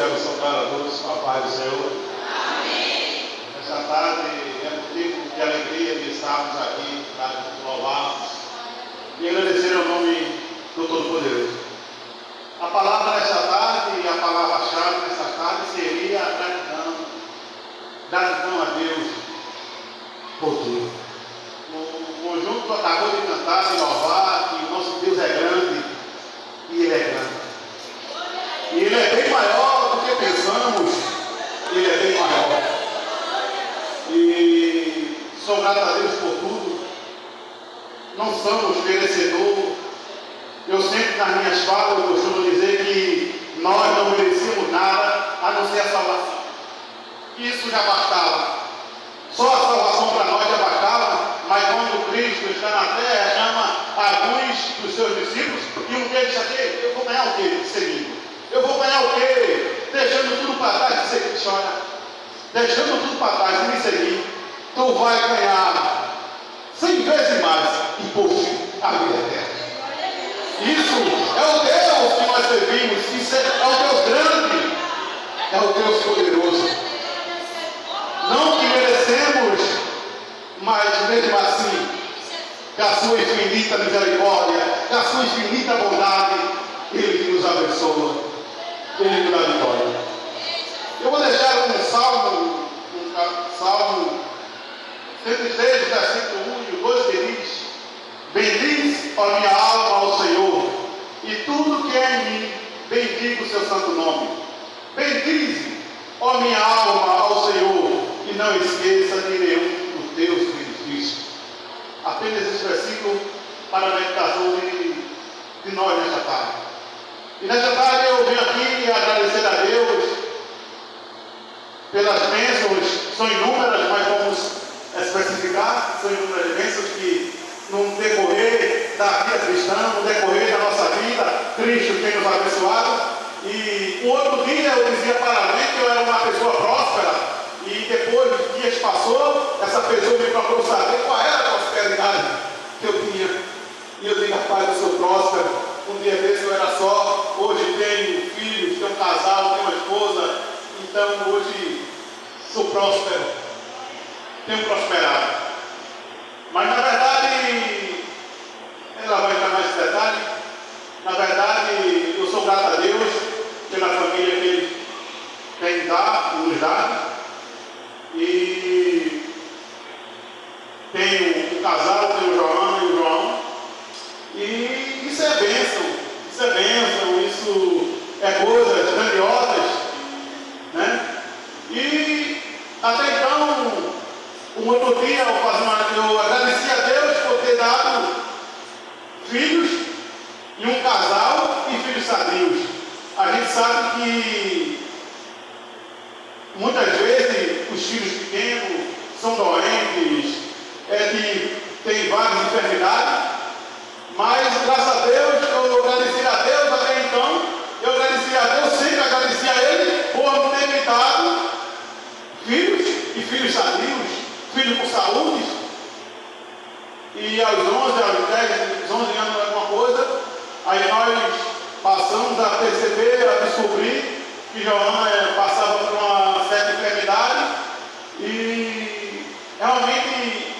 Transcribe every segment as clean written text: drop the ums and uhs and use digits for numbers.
quero saudar a todos com a paz do Senhor. Amém. Esta tarde é motivo de alegria de estarmos aqui para louvarmos e agradecer ao nome do Todo-Poderoso. A palavra nesta tarde e a palavra-chave nesta tarde seria a gratidão. Gratidão a Deus por tudo. O conjunto acabou de cantar e louvar que o nosso Deus é grande e Ele é grande. E Ele é bem maior do que pensamos. Ele é bem maior. E sou grato a Deus por tudo. Não somos merecedores. Eu sempre nas minhas falas eu costumo dizer que nós não merecemos nada a não ser a salvação. Isso já bastava. Só a salvação para nós já bastava. Mas quando Cristo está na terra, chama alguns dos seus discípulos e um deles aqui, eu vou ganhar o quê? Seguindo. Eu vou ganhar o quê? Deixando tudo para trás, de seguir, chora. Deixando tudo para trás e me seguir. Tu vai ganhar 100 vezes mais e por fim a vida eterna. Isso é o Deus que nós servimos. Isso é o Deus grande. É o Deus poderoso. Não que merecemos, mas mesmo assim, com a sua infinita misericórdia, com a sua infinita bondade, Ele nos abençoa. Ele nos dá vitória. Eu vou deixar um salmo 103, versículo 1 e 2, que diz: bendiz, ó minha alma, ao Senhor, e tudo que é em mim, bendiga o seu santo nome. Bendize, ó minha alma, ao Senhor, e não esqueça de nenhum dos teus benefícios. Apenas esse versículo para a meditação de nós nesta tarde. E nesta tarde eu venho aqui agradecer a Deus pelas bênçãos, são inúmeras, mas vamos especificar, são inúmeras bênçãos que no decorrer da vida cristã, no decorrer da nossa vida, Cristo tem nos abençoado. E um outro dia eu dizia para mim que eu era uma pessoa próspera, e depois de dias passou, essa pessoa me procurou saber qual era a prosperidade que eu tinha. E eu digo: rapaz, eu sou próspero. Um dia desse eu era só, hoje tenho filhos, tenho um casal, tenho uma esposa, então hoje sou próspero, tenho prosperado. Mas na verdade, ela vai entrar mais detalhe. Na verdade, eu sou grato a Deus pela família que Ele tem nos dado. E tenho um casal, tenho o João e o João. E isso é bênção, isso é coisas grandiosas, né? E até então, um outro dia eu agradeci a Deus por ter dado filhos e um casal e filhos sadios. A gente sabe que muitas vezes os filhos pequenos são doentes, têm várias enfermidades, mas graças a Deus, eu agradeci a Deus até então, eu agradeci a Deus, sempre agradeci a Ele por ter me dado filhos e filhos sadios, filhos com saúde. E aos 11 anos, alguma coisa, aí nós passamos a perceber, a descobrir que Joana passava por uma certa enfermidade. E realmente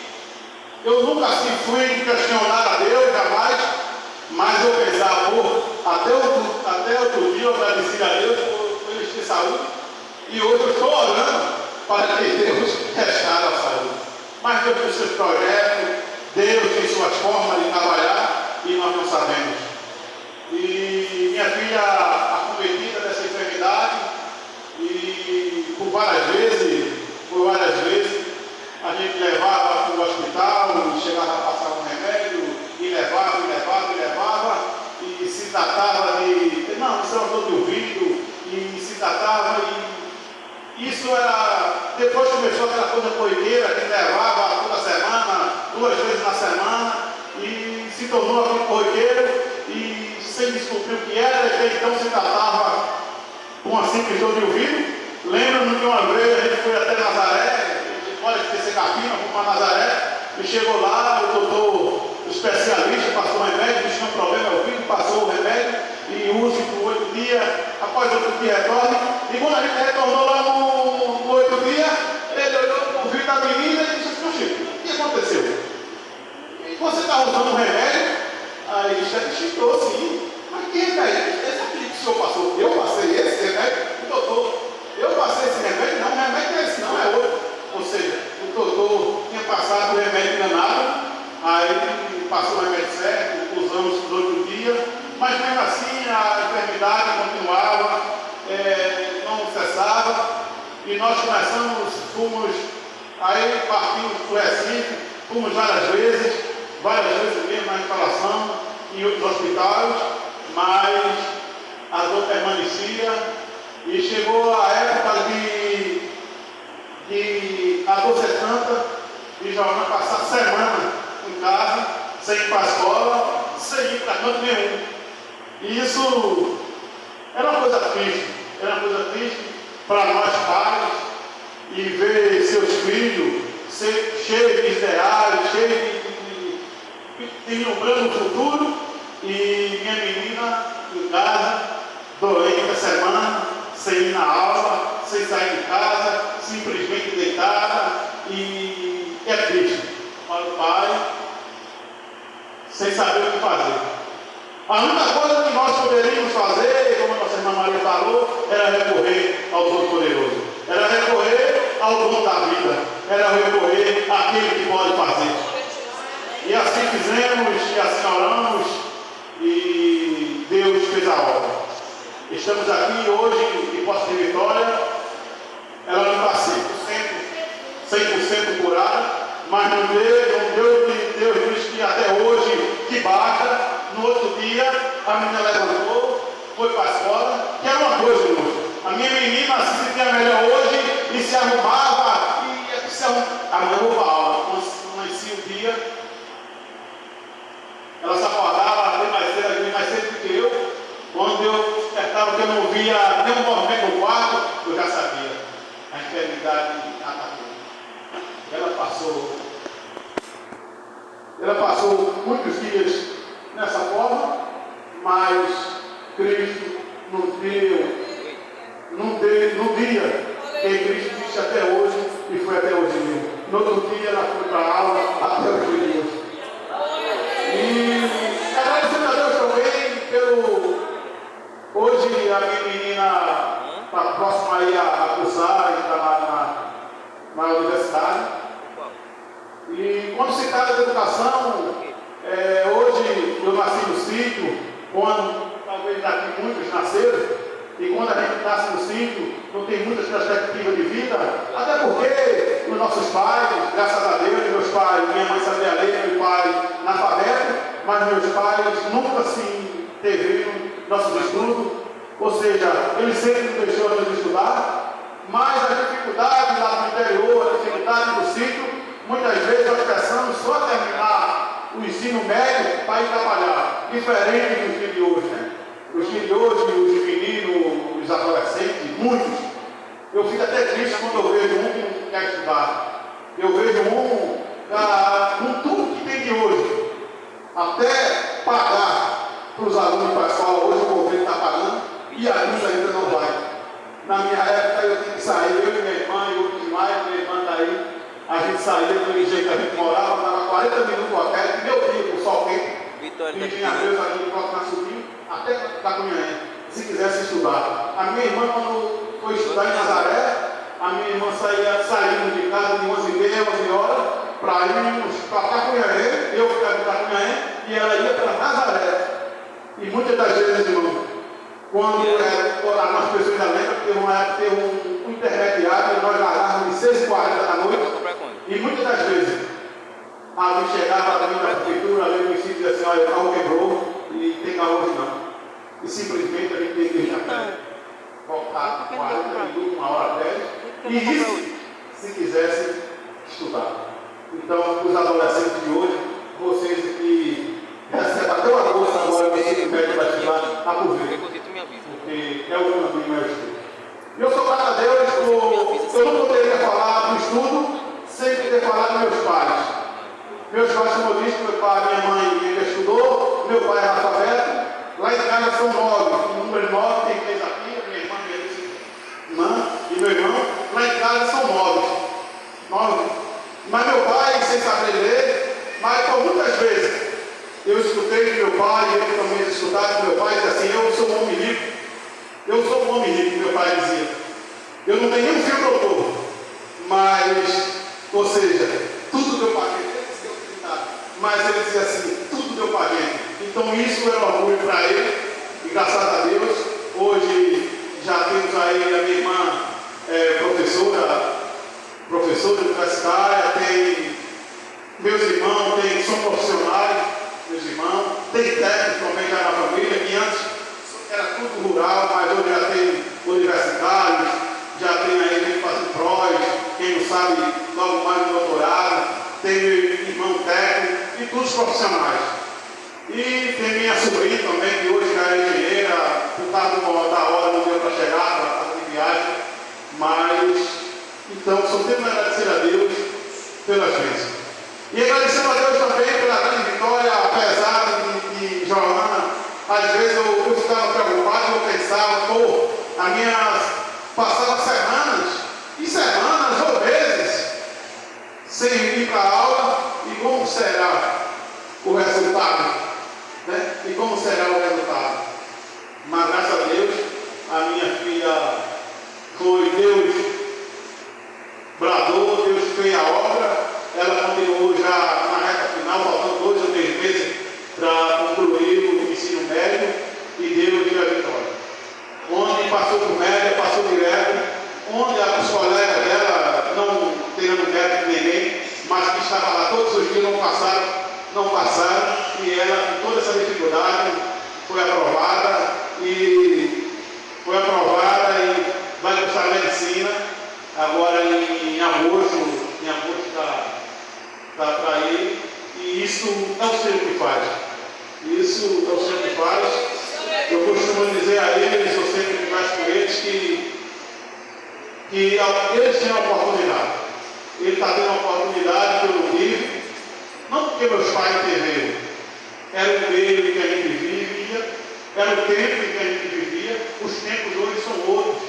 eu nunca assim fui questionar a Deus, jamais, mas eu pensava, até outro dia eu agradeci a Deus por Ele ter saúde, e hoje eu estou orando para que Deus restaure a saúde. Mas Deus tem seus projetos, Deus tem suas formas de trabalhar, e nós não sabemos. E minha filha acometida dessa enfermidade, e por várias vezes, a gente levava para o hospital, chegava a passar um remédio, e levava, e se tratava de, não, isso é uma dor de ouvido, e se tratava, e isso era, depois começou aquela coisa corriqueira, que levava toda semana, 2 vezes na semana, e se tornou aquele corriqueiro, e sem descobrir o que era, e então se tratava com uma simples dor de ouvido. Lembro-me que uma vez a gente foi até Nazaré, pode esquecer Capina, fomos para Nazaré, e chegou lá, o doutor, o especialista, passou o remédio, disse que tinha um problema no ouvido, passou o remédio, e use por 8 dia, após outro dia retorna. E quando a gente retornou lá no outro dia, ele olhou para o ouvido da menina e disse: Chico, o que aconteceu? E você está usando um remédio? Aí ele chitou, sim. Mas que remédio? Esse aqui que o senhor passou? Eu passei esse remédio? O doutor, eu passei esse remédio? Não, o remédio é esse, não é outro. Ou seja, o doutor tinha passado o remédio enganado, aí passou o remédio certo, usamos no outro dia, mas mesmo assim a enfermidade continuava, não cessava, e nós fomos, aí partimos para o Recife, fomos várias vezes mesmo na instalação, em outros hospitais, mas a dor permanecia, e chegou a época de a dor ser tanta, de Joana passar semana em casa, sem ir para a escola, sem ir para canto nenhum. E isso era uma coisa triste para nós pais, e ver seus filhos cheios de ideais, cheios de lembrando o futuro, e minha menina em casa, doente a semana, sem ir na aula, sem sair de casa, simplesmente deitada, e é triste para o pai, sem saber o que fazer. A única coisa que nós poderíamos fazer, como a nossa irmã Maria falou, era recorrer ao Todo-Poderoso, era recorrer ao dono da vida, era recorrer àquele que pode fazer. E assim fizemos, e assim oramos, e Deus fez a obra. Estamos aqui hoje em Poço de Vitória. Ela não está 100% curada, mas não deu que Deus diz que até hoje que basta. No outro dia a menina levantou, foi para a escola, que era uma coisa, irmão. A minha menina se sentia melhor hoje e se arrumava, e se arrumava. Amanhã eu vou para a aula. Quando amanhecia o dia, ela se acordava bem mais cedo do que eu. Quando eu despertava que eu não via nenhum movimento no quarto, eu já sabia. A enfermidade atacou. Ela passou muitos dias nessa forma, mas Cristo no dia que Cristo disse até hoje, e foi até hoje mesmo. No outro dia ela foi para a aula até hoje mesmo. E agradecendo a Deus também hoje a minha menina está próxima aí a cursar e está na universidade. E quando se trata de educação, hoje eu nasci no sítio, quando talvez daqui muitos nasceram, e quando a gente nasce no sítio, não tem muitas perspectivas de vida, até porque os nossos pais, graças a Deus, meus pais, minha mãe sabia ler, meu pai analfabeto, mas meus pais nunca se interviram nos nossos estudos, ou seja, eles sempre nos deixaram de estudar, mas a dificuldade lá no interior, a dificuldade do sítio, muitas vezes nós pensamos só terminar o ensino médio para ir trabalhar, diferente dos dias de hoje, né? Os dias de hoje, os meninos, os adolescentes, muitos, eu fico até triste quando eu vejo um que não quer estudar. Eu vejo com tudo que tem de hoje, até pagar para os alunos para a escola, hoje o governo está pagando, e a luz ainda não vai. Na minha época eu tinha que sair, eu e minha irmã e outros mais, minha irmã está aí, a gente saía do jeito que a gente morava, dava 40 minutos a pé, meu dia com o sol quente, e tinha Deus ali no próximo assobio, até Cacunhaém, se quisesse estudar. A minha irmã, quando foi estudar em Nazaré, a minha irmã saímos de casa de 11h30, 11 horas, para irmos para Cacunhaém, eu ficava em Cacunhaém, e ela ia para Nazaré. E muitas das vezes, irmão, quando as pessoas ainda lembram que teve uma época, teve um intermediário, nós largávamos de 6h40 da noite, e muitas das vezes, a luz chegava ali na prefeitura, ali no município, e dizia assim: olha, o carro quebrou, e tem carro hoje não. E simplesmente a gente tem que ir voltar 40 minutos, uma hora até, e isso se quisesse estudar. Então, os adolescentes de hoje, vocês que recebem até uma bolsa agora no ensino médio para estudar, aproveita, porque é o caminho mais estudo. E eu sou grato a Deus, eu não poderia falar do estudo sem ter falado dos meus pais. Meus pais, como eu disse, meu pai, minha mãe, ele estudou, meu pai é analfabeto. Lá em casa são 9, o número 9 meu irmão, lá em casa são 9. Mas meu pai, sem saber ler, mas por muitas vezes eu escutei de meu pai, e ele também escutava de meu pai, diz assim: eu sou um homem rico. Eu sou um homem rico, meu pai dizia. Eu não tenho nenhum filho doutor, mas, ou seja, tudo que eu paguei, mas ele dizia assim: tudo que eu paguei. Então isso era um orgulho para ele, e graças a Deus, hoje já temos aí a minha irmã professora universitária, tem meus irmãos, são profissionais, meus irmãos, tem técnico também já na família, que antes era tudo rural, mas hoje já tem universitários, já tem aí gente fazendo prós, quem não sabe, logo mais um doutorado, tem meu irmão técnico e todos os profissionais. E tem minha sobrinha também, que hoje já é engenheira, por causa da hora não deu para chegar, para fazer viagem, mas então só temos que agradecer a Deus pelas bênçãos. E agradecendo a Deus também pela grande vitória, apesar de Joana, às vezes eu ficava preocupado, eu pensava, passava semanas ou meses sem ir para a aula, e como será o resultado? Né? E como será o resultado? Mas graças a Deus, a minha filha foi Deus bradou, Deus fez a obra, ela continuou já na reta final, faltando 2 ou 3 meses para concluir o ensino médio, e Deus deu a vitória. Onde passou por média, passou direto, onde os colegas dela, não tirando mérito de ninguém, mas que estavam lá todos os dias, não passaram, e ela, com toda essa dificuldade, foi aprovada e vai cursar medicina agora em agosto está para ir, e isso é o Senhor que faz. Isso é o Senhor que faz. Eu costumo dizer a eles, eu sempre converso com eles, que eles têm a oportunidade. Ele está tendo a oportunidade que eu não tive, não porque meus pais tiveram, era o meio em que a gente vivia, era o tempo em que a gente vivia, os tempos hoje são outros,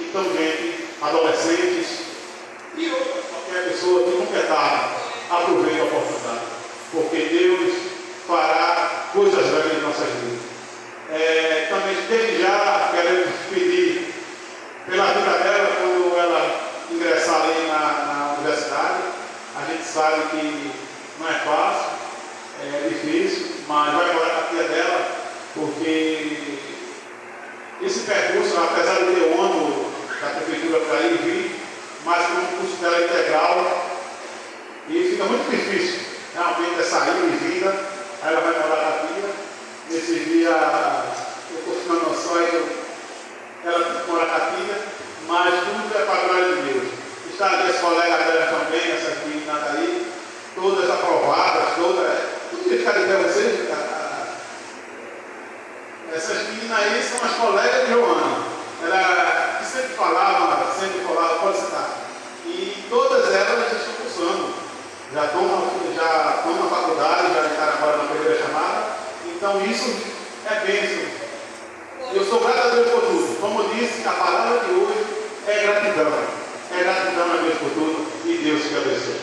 então gente, adolescentes e outras, qualquer pessoa que nunca é tarde, aproveite a oportunidade, porque Deus fará coisas grandes em nossas vidas. Também desde já queremos pedir pela vida dela, quando ela ingressar ali na universidade. A gente sabe que não é fácil, é difícil, mas vai morar a tia dela, porque esse percurso, apesar de ter o ônibus da prefeitura para ir e vir, mas com o curso dela integral, e fica muito difícil, realmente, essa ida e vinda. Aí ela vai morar com a tia. Nesse dia, eu estou ficando noção, ela tem que morar com a tia, mas tudo é para a glória de Deus. Está ali as colegas dela também, essas meninas aí, todas aprovadas, tudo que fica de pé vocês. Essas meninas aí são as colegas de Joana. Ela sempre falava, pode citar. E todas elas já estão cursando, já estão na faculdade, já entraram agora na primeira chamada. Então isso é bênção. Eu sou grato a Deus por tudo. Como eu disse, a palavra de hoje é gratidão. É gratidão a Deus por tudo, e Deus te abençoe.